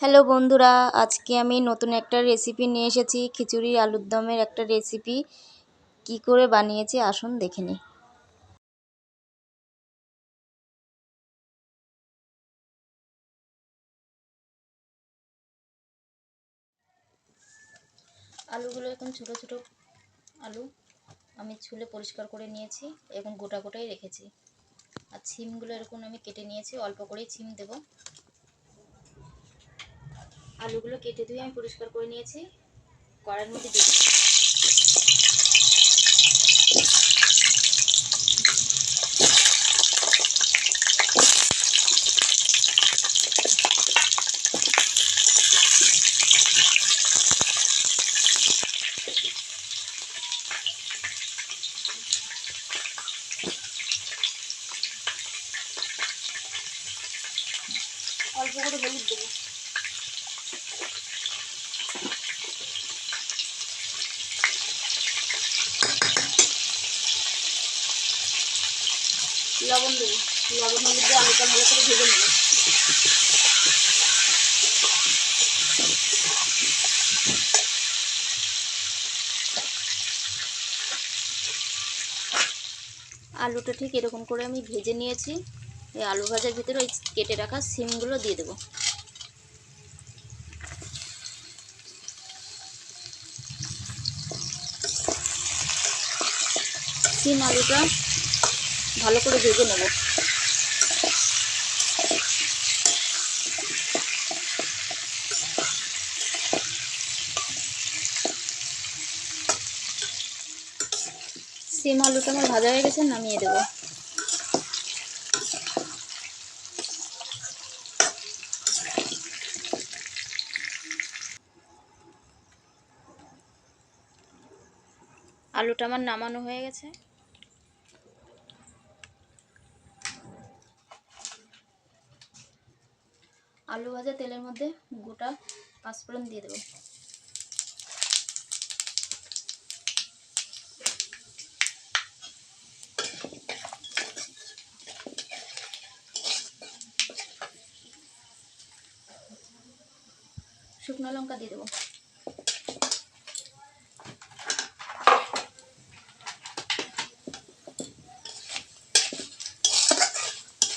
Hello বন্ধুরা, আজকে আমি নতুন একটা রেসিপি নিয়ে এসেছি। খিচুড়ি আলুর দমের একটা রেসিপি কি করে বানিয়েছি আসুন দেখে নিই। আলুগুলো এখন ছোট ছোট আলু আমি ছুলে পরিষ্কার করে নিয়েছি, এখন গোটা গোটাই রেখেছি। আর ছিমগুলো এরকম আমি কেটে নিয়েছি, অল্প করেই ছিম দেব। আলুগুলো কেটে ধুয়ে আমি পরিষ্কার করে নিয়েছি, কড়াইয়ের মধ্যে দিয়ে দেব। অল্প করে হলুদ দেবো, লবণ দেবো। লবণ হলুদ দিয়ে আলুটা ভালো করে ভেজে নেবো। আলুটা ঠিক এরকম করে আমি ভেজে নিয়েছি। এই আলু ভাজার ভিতরে ওই কেটে রাখা সিমগুলো দিয়ে দেবো। সিম আলুটা ভালো করে ভেজে নেব। সিম আলুটা আমার ভাজা হয়ে গেছে, নামিয়ে দেবো। আলুটা আমার নামানো হয়ে গেছে। আলু ভাজা তেলের মধ্যে গোটা পাঁচফোড়ন দিয়ে দেবো। শুকনো লঙ্কা দিয়ে দেবো।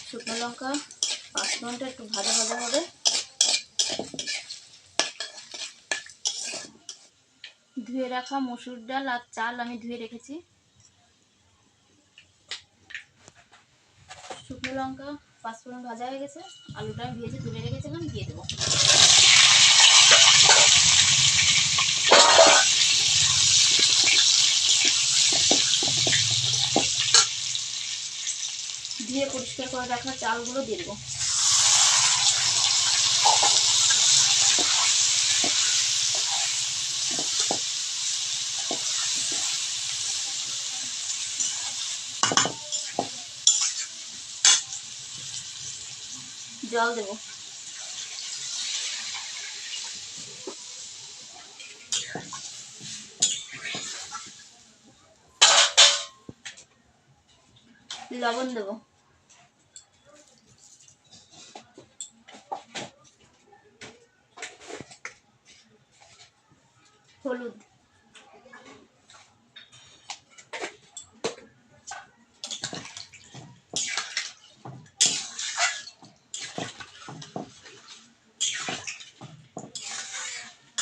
শুকনো লঙ্কা পাঁচফোড়নটা একটু ভাজা ভাজা হবে। ধুয়ে রাখা মসুর ডাল আর চাল আমি ধুয়ে রেখেছি। শুকনো লঙ্কা পাঁচফোড়ন ভাজা হয়ে গেছে, আলুটা আমি ভেজে তুলে রেখেছিলাম, দিয়ে দেবো। ধুয়ে পরিষ্কার করে রাখা চালগুলো দিয়ে দেবো। জল দেবো। লবণ দেবো। হলুদ।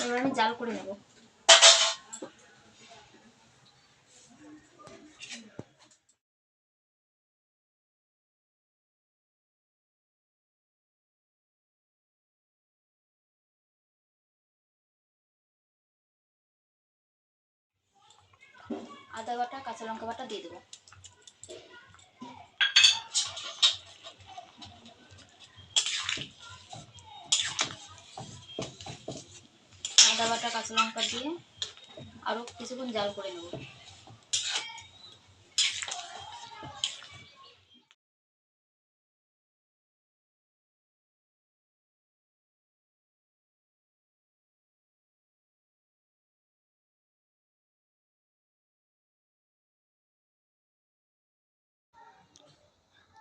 এবার আমি জাল করে নেব। আদা বাটা কাঁচা লঙ্কা বাটা দিয়ে দেবো। আদা বাটা কাঁচা লঙ্কা দিয়ে আরও কিছুক্ষণ জাল করে নেব।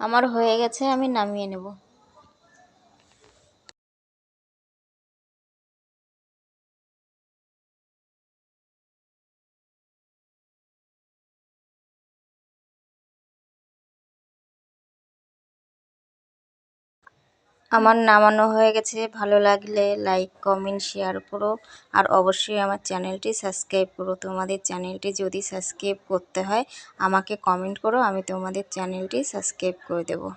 আমার হয়ে গেছে, আমি নামিয়ে নেব। আমার নামানো হয়ে গেছে। ভালো লাগলে লাইক কমেন্ট শেয়ার করো, আর অবশ্যই আমার চ্যানেলটি সাবস্ক্রাইব করো। তোমাদের চ্যানেলটি যদি সাবস্ক্রাইব করতে হয় আমাকে কমেন্ট করো, আমি তোমাদের চ্যানেলটি সাবস্ক্রাইব করে দেবো।